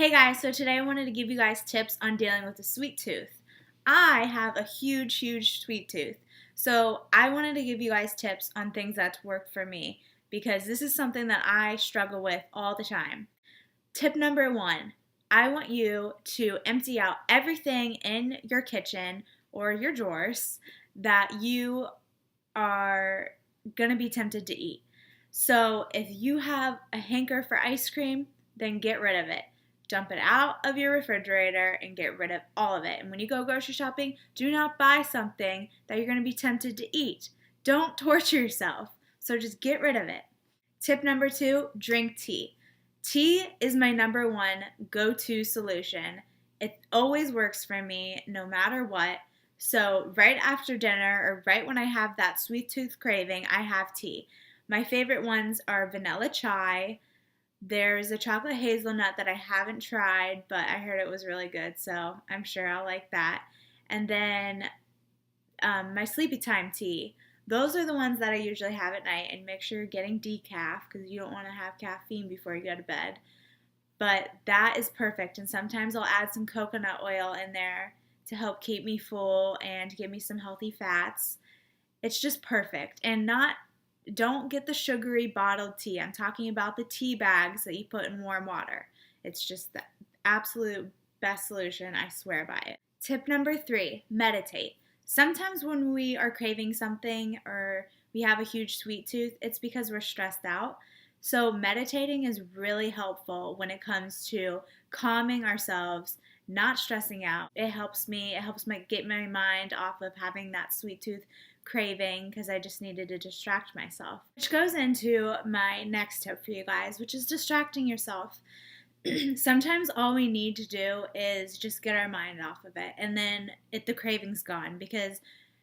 Hey guys, so today I wanted to give you guys tips on dealing with a sweet tooth. I have a huge sweet tooth. So I wanted to give you guys tips on things that work for me because this is something that I struggle with all the time. Tip number one, I want you to empty out everything in your kitchen or your drawers that you are going to be tempted to eat. So if you have a hanker for ice cream, then get rid of it. Dump it out of your refrigerator and get rid of all of it. And when you go grocery shopping, do not buy something that you're going to be tempted to eat. Don't torture yourself. So just get rid of it. Tip number two, drink tea. Tea is my number one go-to solution. It always works for me no matter what. So right after dinner or right when I have that sweet tooth craving, I have tea. My favorite ones are vanilla chai. There's a chocolate hazelnut that I haven't tried, but I heard it was really good, so I'm sure I'll like that. And then my sleepy time tea. Those are the ones that I usually have at night, and make sure you're getting decaf because you don't want to have caffeine before you go to bed. But that is perfect, and sometimes I'll add some coconut oil in there to help keep me full and to give me some healthy fats. It's just perfect, and don't get the sugary bottled tea. I'm talking about the tea bags that you put in warm water. It's just the absolute best solution. I swear by it. Tip number three, meditate. Sometimes when we are craving something or we have a huge sweet tooth, it's because we're stressed out. So meditating is really helpful when it comes to calming ourselves, not stressing out. It helps get my mind off of having that sweet tooth craving because I just needed to distract myself. Which goes into my next tip for you guys, which is distracting yourself. Sometimes all we need to do is just get our mind off of it, and then the craving's gone, because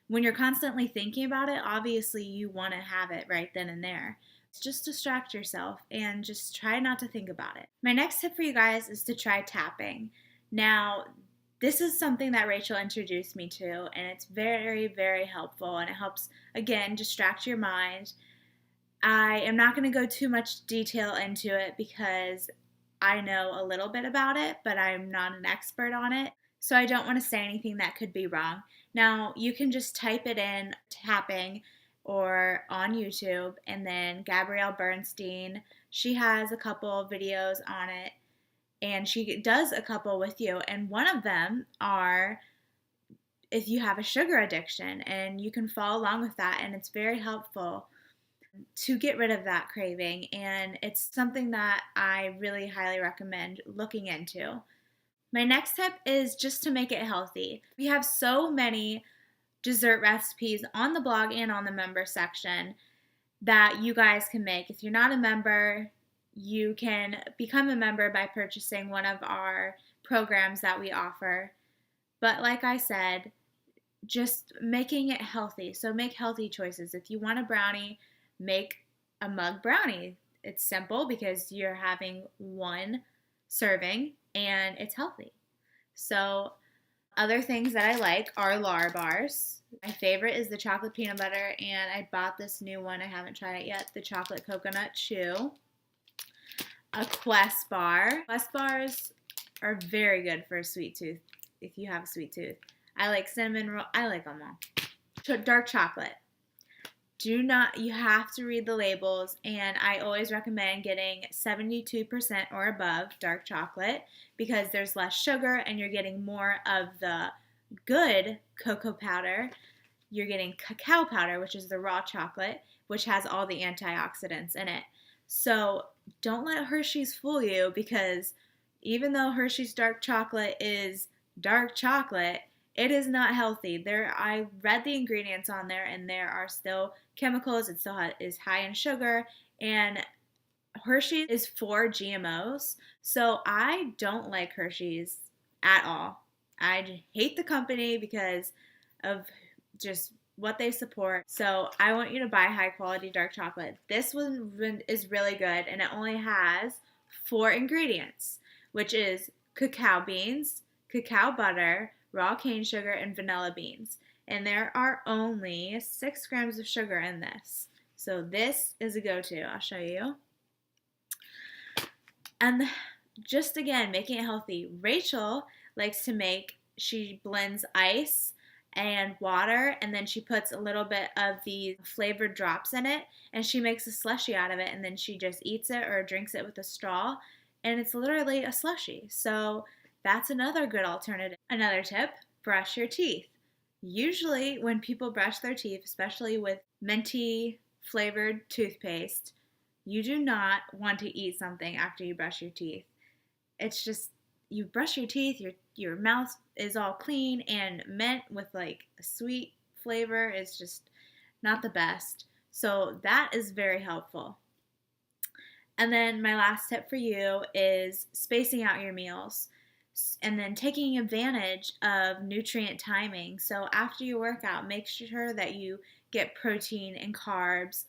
when you're constantly thinking about it, obviously you want to have it right then and there. Just distract yourself and just try not to think about it. My next tip for you guys is to try tapping. Now, this is something that Rachel introduced me to, and it's very helpful, and it helps, again, distract your mind. I am not going to go too much detail into it because I know a little bit about it, but I'm not an expert on it, so I don't want to say anything that could be wrong. Now, you can just type it in, tapping, or on YouTube, and then Gabrielle Bernstein, she has a couple of videos on it, and she does a couple with you, and one of them are if you have a sugar addiction, and you can follow along with that, and it's very helpful to get rid of that craving, and it's something that I really highly recommend looking into. My next tip is just to make it healthy. We have so many dessert recipes on the blog and on the member section that you guys can make. If you're not a member, you can become a member by purchasing one of our programs that we offer. But like I said, just making it healthy. So make healthy choices. If you want a brownie, make a mug brownie. It's simple because you're having one serving and it's healthy. So other things that I like are Lar bars. My favorite is the chocolate peanut butter, and I bought this new one. I haven't tried it yet, the chocolate coconut chew. A Quest bar. Quest bars are very good for a sweet tooth if you have a sweet tooth. I like cinnamon roll. I like them all. Dark chocolate. You have to read the labels, and I always recommend getting 72% or above dark chocolate because there's less sugar and you're getting more of the good cocoa powder. You're getting cacao powder, which is the raw chocolate, which has all the antioxidants in it. So don't let Hershey's fool you, because even though Hershey's dark chocolate is dark chocolate, it is not healthy. I read the ingredients on there, and there are still chemicals. It still is high in sugar, and Hershey is for GMOs. So I don't like Hershey's at all. I hate the company because of just what they support. So I want you to buy high quality dark chocolate. This one is really good, and it only has 4 ingredients, which is cacao beans, cacao butter, raw cane sugar, and vanilla beans. And there are only 6 grams of sugar in this. So this is a go-to. I'll show you. And just again, making it healthy. Rachel likes to she blends ice and water, and then she puts a little bit of the flavored drops in it, and she makes a slushy out of it, and then she just eats it or drinks it with a straw, and it's literally a slushy. So that's another good alternative. Another tip, brush your teeth. Usually, when people brush their teeth, especially with minty flavored toothpaste, you do not want to eat something after you brush your teeth. It's just, you brush your teeth, your mouth is all clean, and mint with like a sweet flavor is just not the best. So that is very helpful. And then my last tip for you is spacing out your meals and then taking advantage of nutrient timing. So after your workout, make sure that you get protein and carbs,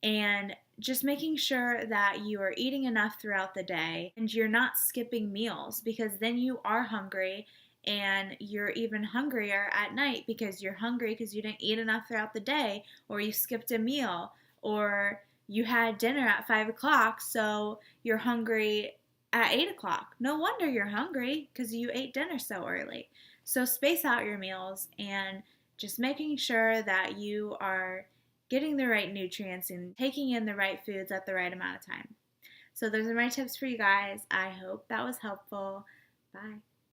and just making sure that you are eating enough throughout the day and you're not skipping meals, because then you are hungry and you're even hungrier at night because you're hungry because you didn't eat enough throughout the day, or you skipped a meal, or you had dinner at 5 o'clock, so you're hungry at 8 o'clock. No wonder you're hungry because you ate dinner so early. So space out your meals and just making sure that you are getting the right nutrients and taking in the right foods at the right amount of time. So those are my tips for you guys. I hope that was helpful. Bye.